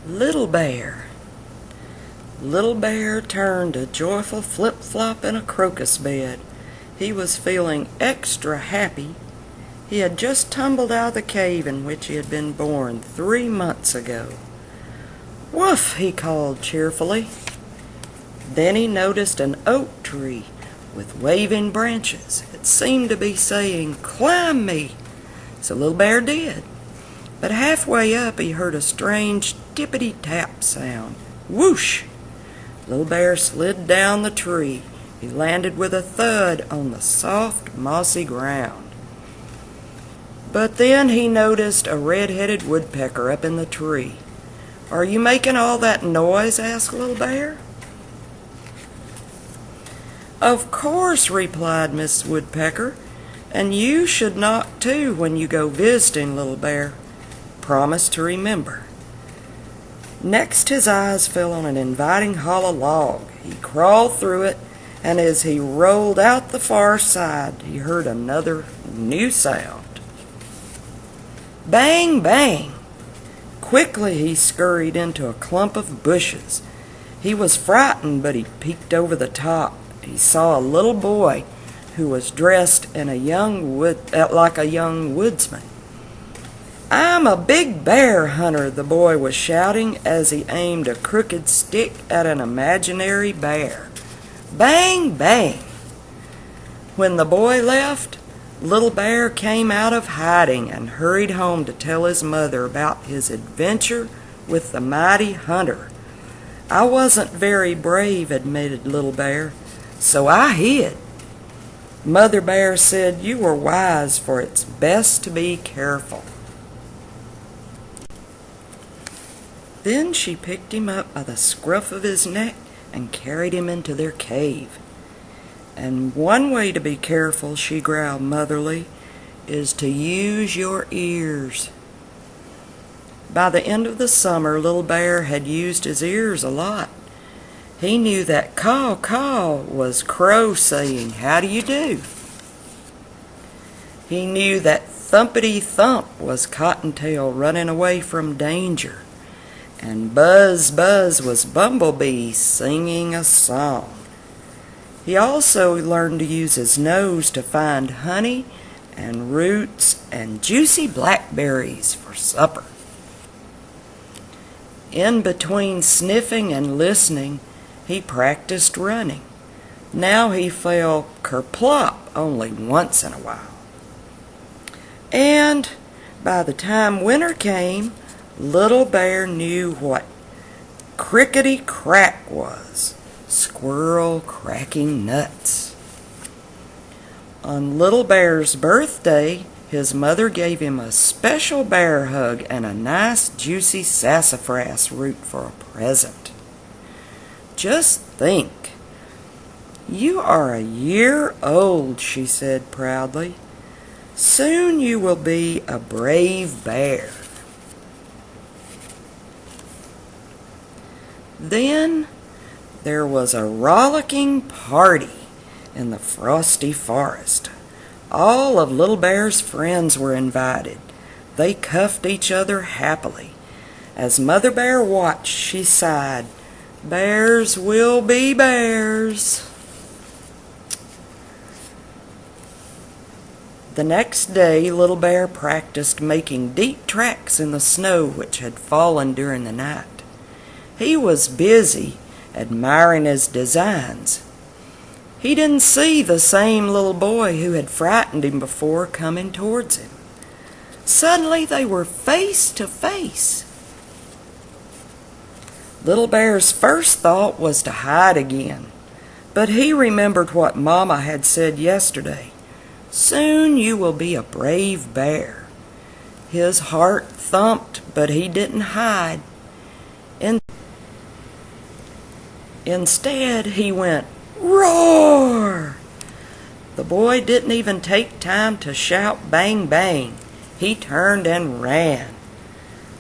Little Bear. Little Bear turned a joyful flip-flop in a crocus bed. He was feeling extra happy. He had just tumbled out of the cave in which he had been born 3 months ago. "Woof!" he called cheerfully. Then he noticed an oak tree with waving branches. It seemed to be saying, "Climb me!" So Little Bear did. But halfway up he heard a strange tippity-tap sound. Whoosh! Little Bear slid down the tree. He landed with a thud on the soft, mossy ground. But then he noticed a red-headed woodpecker up in the tree. "Are you making all that noise?" asked Little Bear. "Of course," replied Miss Woodpecker, "and you should not too when you go visiting, Little Bear. Promise to remember." Next his eyes fell on an inviting hollow log. He crawled through it, and as he rolled out the far side, he heard another new sound. Bang, bang! Quickly he scurried into a clump of bushes. He was frightened, but he peeked over the top. He saw a little boy who was dressed in like a young woodsman. "I'm a big bear hunter," the boy was shouting as he aimed a crooked stick at an imaginary bear. Bang, bang! When the boy left, Little Bear came out of hiding and hurried home to tell his mother about his adventure with the mighty hunter. "I wasn't very brave," admitted Little Bear, "so I hid." Mother Bear said, "You were wise, for it's best to be careful." Then she picked him up by the scruff of his neck and carried him into their cave. "And one way to be careful," she growled motherly, "is to use your ears." By the end of the summer, Little Bear had used his ears a lot. He knew that caw caw was crow saying, "How do you do?" He knew that thumpity thump was cottontail running away from danger. And buzz buzz was bumblebee singing a song. He also learned to use his nose to find honey and roots and juicy blackberries for supper. In between sniffing and listening, he practiced running. Now he fell kerplop only once in a while. And by the time winter came, Little Bear knew what crickety-crack was. Squirrel cracking nuts. On Little Bear's birthday, his mother gave him a special bear hug and a nice juicy sassafras root for a present. "Just think, you are a year old," she said proudly. "Soon you will be a brave bear." Then there was a rollicking party in the frosty forest. All of Little Bear's friends were invited. They cuffed each other happily. As Mother Bear watched, she sighed, "Bears will be bears." The next day, Little Bear practiced making deep tracks in the snow which had fallen during the night. He was busy admiring his designs. He didn't see the same little boy who had frightened him before coming towards him. Suddenly they were face to face. Little Bear's first thought was to hide again, but he remembered what Mama had said yesterday. "Soon you will be a brave bear." His heart thumped, but he didn't hide. Instead, he went, "Roar!" The boy didn't even take time to shout bang bang. He turned and ran.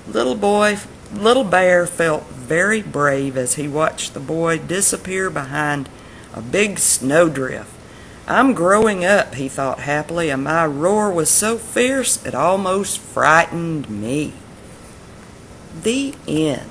Little Bear felt very brave as he watched the boy disappear behind a big snowdrift. "I'm growing up," he thought happily, "and my roar was so fierce it almost frightened me." The end.